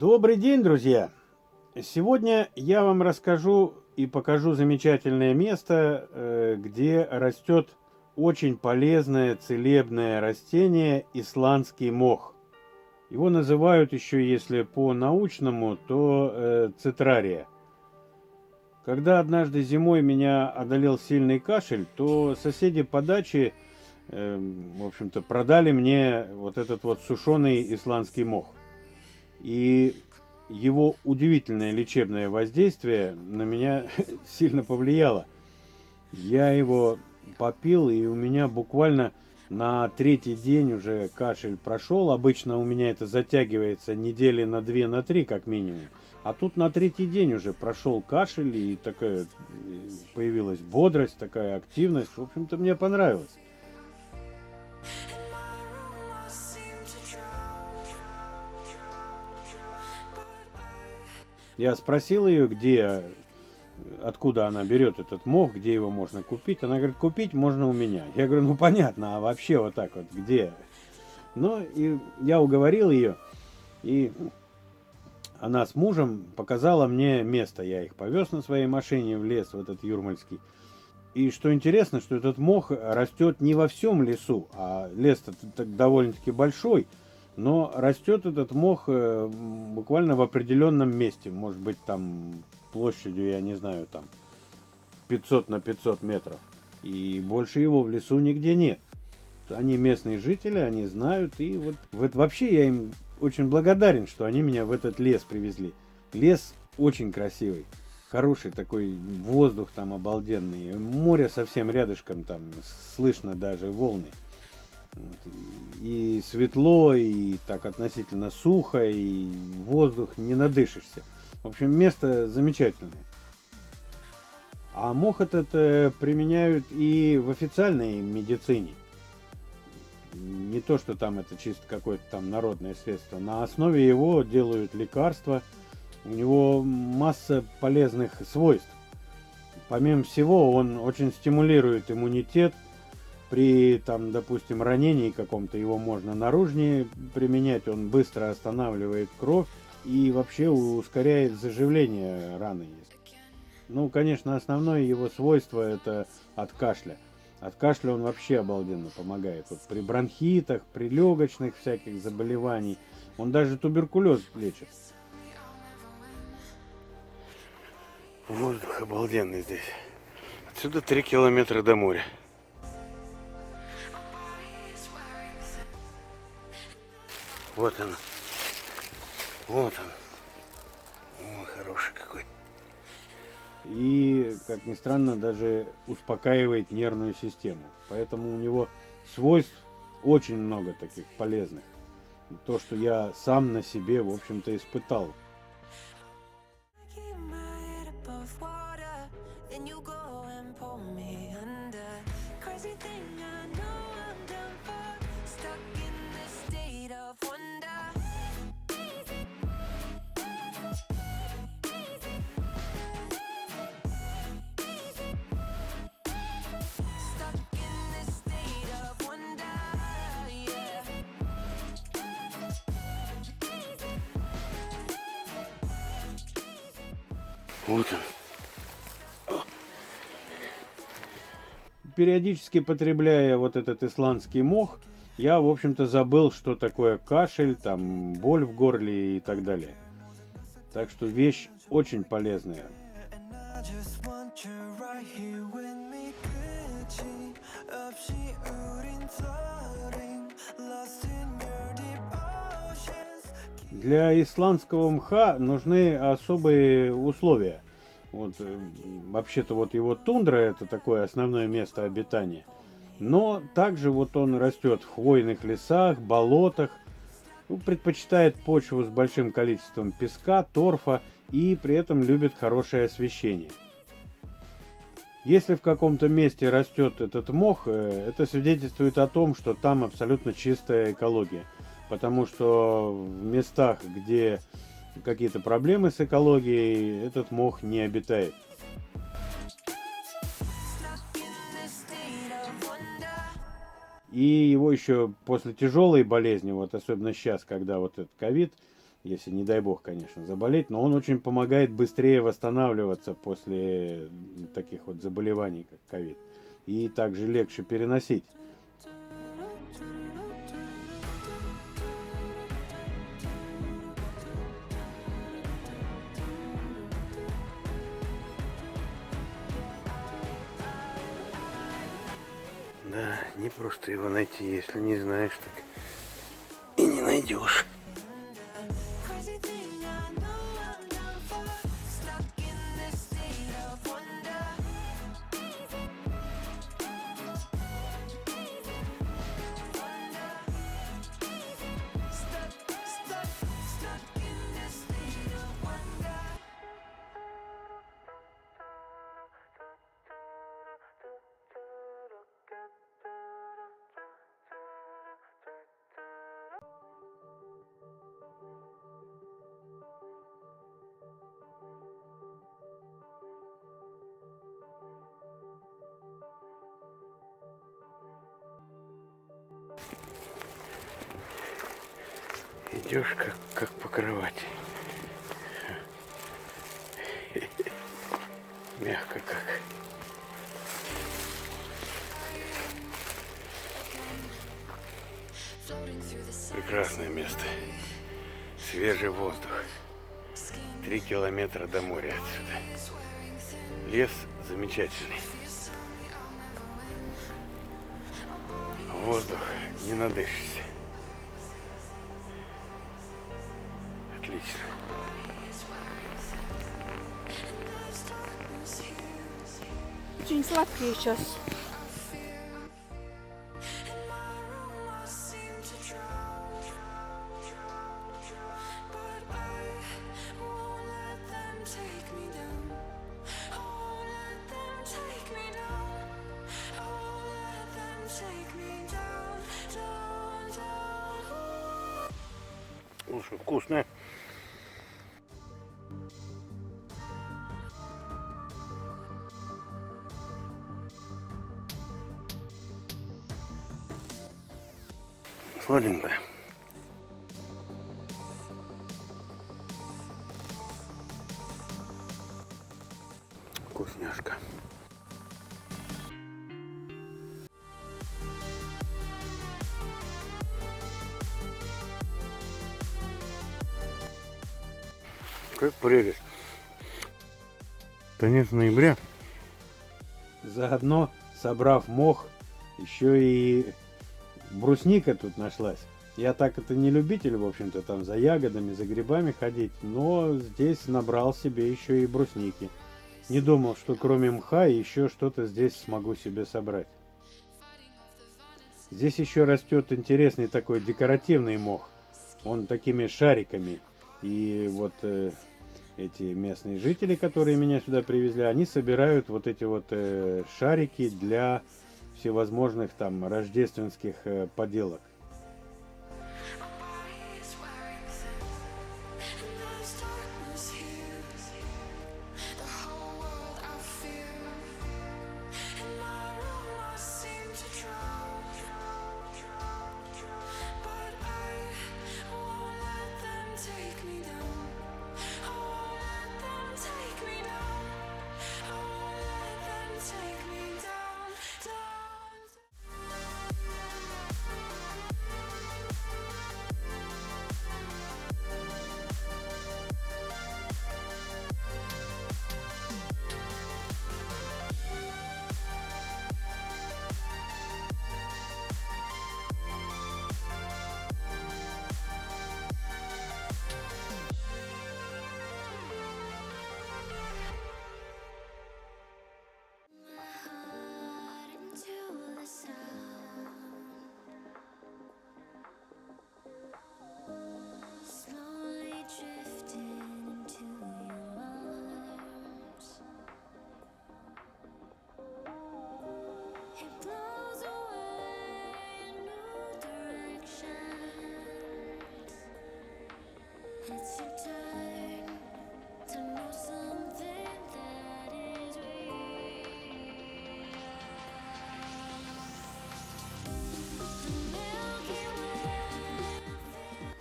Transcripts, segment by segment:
Добрый день, друзья! Сегодня я вам расскажу и покажу замечательное место, где растет очень полезное целебное растение исландский мох. Его называют еще, если по-научному, то цитрария. Когда однажды зимой меня одолел сильный кашель, то соседи по даче, в общем-то, продали мне вот этот вот сушеный исландский мох. И его удивительное лечебное воздействие на меня сильно повлияло. Я его попил, и у меня буквально на третий день уже кашель прошел. Обычно у меня это затягивается недели на 2, на 3 как минимум. А тут на третий день уже прошел кашель, и такая появилась бодрость, такая активность. В общем-то, мне понравилось. Я спросил ее, откуда она берет этот мох, где его можно купить. Она говорит, купить можно у меня. Я говорю, ну понятно, а вообще вот так вот, где? Ну, и я уговорил ее, и она с мужем показала мне место. Я их повез на своей машине в лес, в этот юрмальский. И что интересно, что этот мох растет не во всем лесу, а лес-то довольно-таки большой, но растет этот мох буквально в определенном месте. Может быть, там площадью, я не знаю, там 500 на 500 метров. И больше его в лесу нигде нет. Они местные жители, они знают. И вот вообще я им очень благодарен, что они меня в этот лес привезли. Лес очень красивый. Хороший такой воздух там обалденный. Море совсем рядышком, там слышно даже волны. И светло, и так относительно сухо, и воздух не надышишься. В общем, место замечательное. А мох этот применяют и в официальной медицине. Не то, что там это чисто какое-то там народное средство. На основе его делают лекарства. У него масса полезных свойств. Помимо всего, он очень стимулирует иммунитет. При, там, допустим, ранении каком-то его можно наружнее применять. Он быстро останавливает кровь и вообще ускоряет заживление раны. Ну, конечно, основное его свойство это от кашля. От кашля он вообще обалденно помогает. Вот при бронхитах, при легочных всяких заболеваний. Он даже туберкулез лечит. Воздух обалденный здесь. Отсюда 3 километра до моря. Вот он. Вот он. О, хороший какой. И, как ни странно, даже успокаивает нервную систему. Поэтому у него свойств очень много таких полезных. То, что я сам на себе, в общем-то, испытал. Вот он. Периодически потребляя вот этот исландский мох, я, в общем-то, забыл, что такое кашель, там, боль в горле и так далее. Так что вещь очень полезная. Для исландского мха нужны особые условия. Вот, вообще-то вот его тундра это такое основное место обитания. Но также вот он растет в хвойных лесах, болотах, ну, предпочитает почву с большим количеством песка, торфа и при этом любит хорошее освещение. Если в каком-то месте растет этот мох, это свидетельствует о том, что там абсолютно чистая экология. Потому что в местах, где какие-то проблемы с экологией, этот мох не обитает. И его еще после тяжелой болезни, вот особенно сейчас, когда вот этот ковид, если не дай бог, конечно, заболеть, но он очень помогает быстрее восстанавливаться после таких вот заболеваний, как ковид. И также легче переносить. Да, не просто его найти, если не знаешь, так и не найдешь. Идешь как по кровати. Мягко как. Прекрасное место. Свежий воздух. 3 километра до моря отсюда. Лес замечательный. Воздух не надышишься. Отлично. Очень сладкие сейчас. Слушай, вкусное. Сладенькое. Вкусняшка. Как прелесть. Конец ноября. Заодно, собрав мох, еще и брусника тут нашлась. Я так это не любитель, в общем-то, там за ягодами, за грибами ходить, но здесь набрал себе еще и брусники. Не думал, что кроме мха еще что-то здесь смогу себе собрать. Здесь еще растет интересный такой декоративный мох. Он такими шариками. И вот эти местные жители, которые меня сюда привезли, они собирают вот эти вот шарики для всевозможных там рождественских поделок.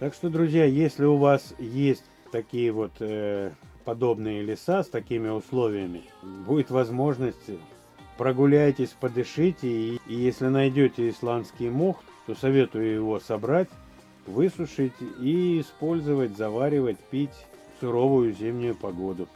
Так что, друзья, если у вас есть такие вот подобные леса с такими условиями, будет возможность, прогуляйтесь, подышите, и если найдете исландский мох, то советую его собрать, высушить и использовать, заваривать, пить в суровую зимнюю погоду.